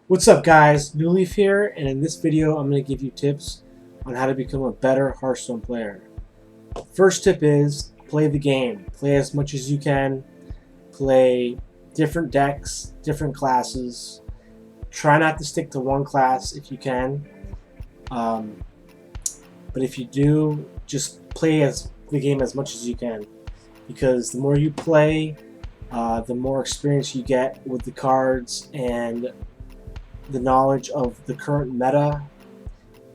What's up guys, New Leaf here, and in this video I'm going to give you tips on how to become a better Hearthstone player. First tip is play the game. Play as much as you can. Play different decks, different classes. Try not to stick to one class if you can. But if you do, just play the game as much as you can. Because the more you play, the more experience you get with the cards and the knowledge of the current meta,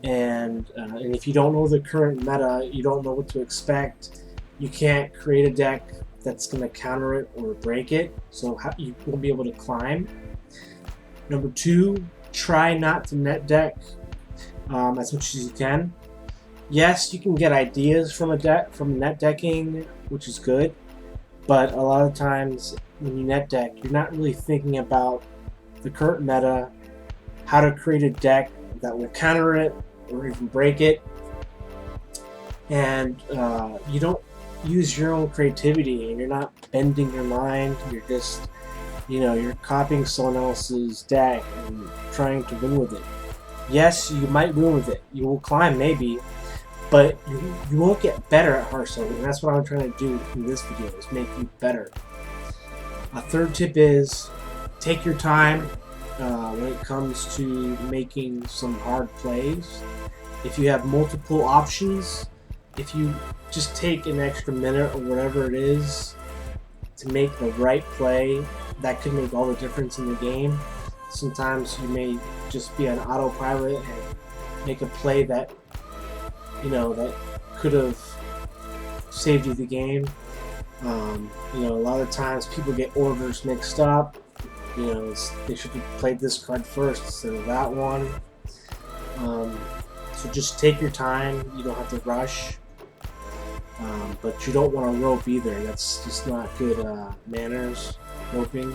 and if you don't know the current meta, you don't know what to expect. You can't create a deck that's going to counter it or break it, so you won't be able to climb. Number two, try not to net deck as much as you can. Yes, you can get ideas from net decking, which is good, but a lot of times when you net deck, you're not really thinking about the current meta, how to create a deck that will counter it or even break it, and you don't use your own creativity, and you're not bending your mind. You're just, you're copying someone else's deck and trying to win with it. Yes, you might win with it. You will climb maybe, but you won't get better at Hearthstone, and that's what I'm trying to do in this video, is make you better. A third tip is take your time when it comes to making some hard plays. If you have multiple options, if you just take an extra minute or whatever it is to make the right play, that could make all the difference in the game. Sometimes you may just be on autopilot and make a play that that could have saved you the game. A lot of times people get orders mixed up. They should have played this card first instead of that one. So just take your time. You don't have to rush. But you don't want to rope either. That's just not good manners, roping.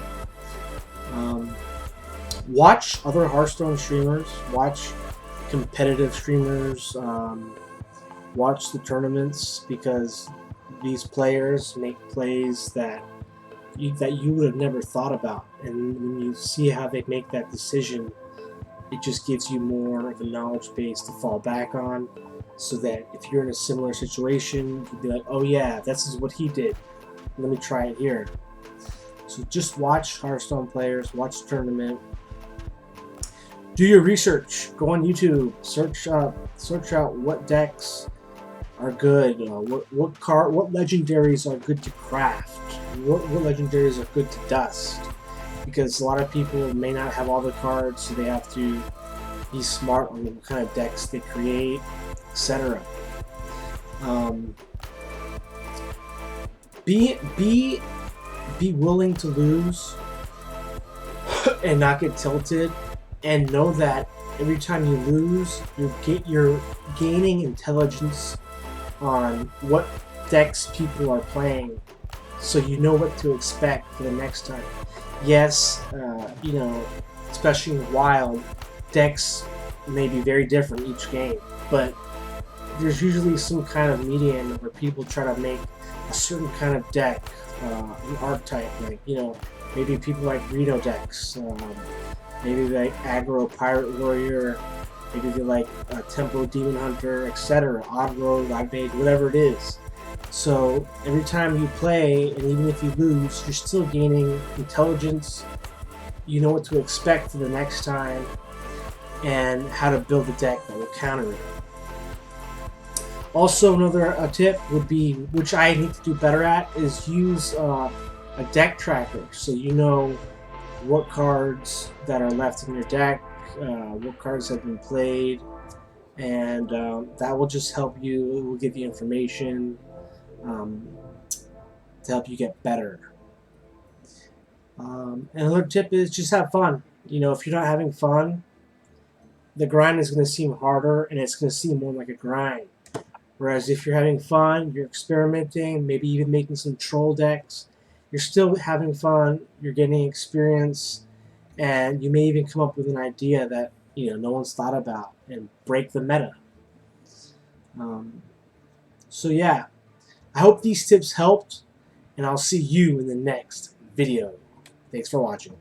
Watch other Hearthstone streamers. Watch competitive streamers. Watch the tournaments, because these players make plays that you would have never thought about, and when you see how they make that decision, it just gives you more of a knowledge base to fall back on, so that if you're in a similar situation, you can be like, oh yeah, this is what he did, let me try it here. So just watch Hearthstone players, watch the tournament, do your research, go on YouTube, search out what decks are good, what legendaries are good to craft, what legendaries are good to dust, because a lot of people may not have all the cards, so they have to be smart on what kind of decks they create, etc. Be willing to lose and not get tilted, and know that every time you lose, you're gaining intelligence on what decks people are playing, so you know what to expect for the next time. Yes, especially in Wild, decks may be very different each game, but there's usually some kind of median where people try to make a certain kind of deck, an archetype, like, maybe people like Reno decks, maybe they like aggro Pirate Warrior, maybe they like Tempo Demon Hunter, etc., Odd Road, Odd Mage, whatever it is. So every time you play, and even if you lose, you're still gaining intelligence. You know what to expect for the next time, and how to build a deck that will counter it. Also, another tip would be, which I need to do better at, is use a deck tracker, so you know what cards that are left in your deck, what cards have been played, and that will just help you. It will give you information to help you get better. Another tip is just have fun. If you're not having fun, the grind is going to seem harder, and it's going to seem more like a grind. Whereas if you're having fun, you're experimenting, maybe even making some troll decks, you're still having fun, you're getting experience, and you may even come up with an idea that no one's thought about, and break the meta. So yeah, I hope these tips helped, and I'll see you in the next video. Thanks for watching.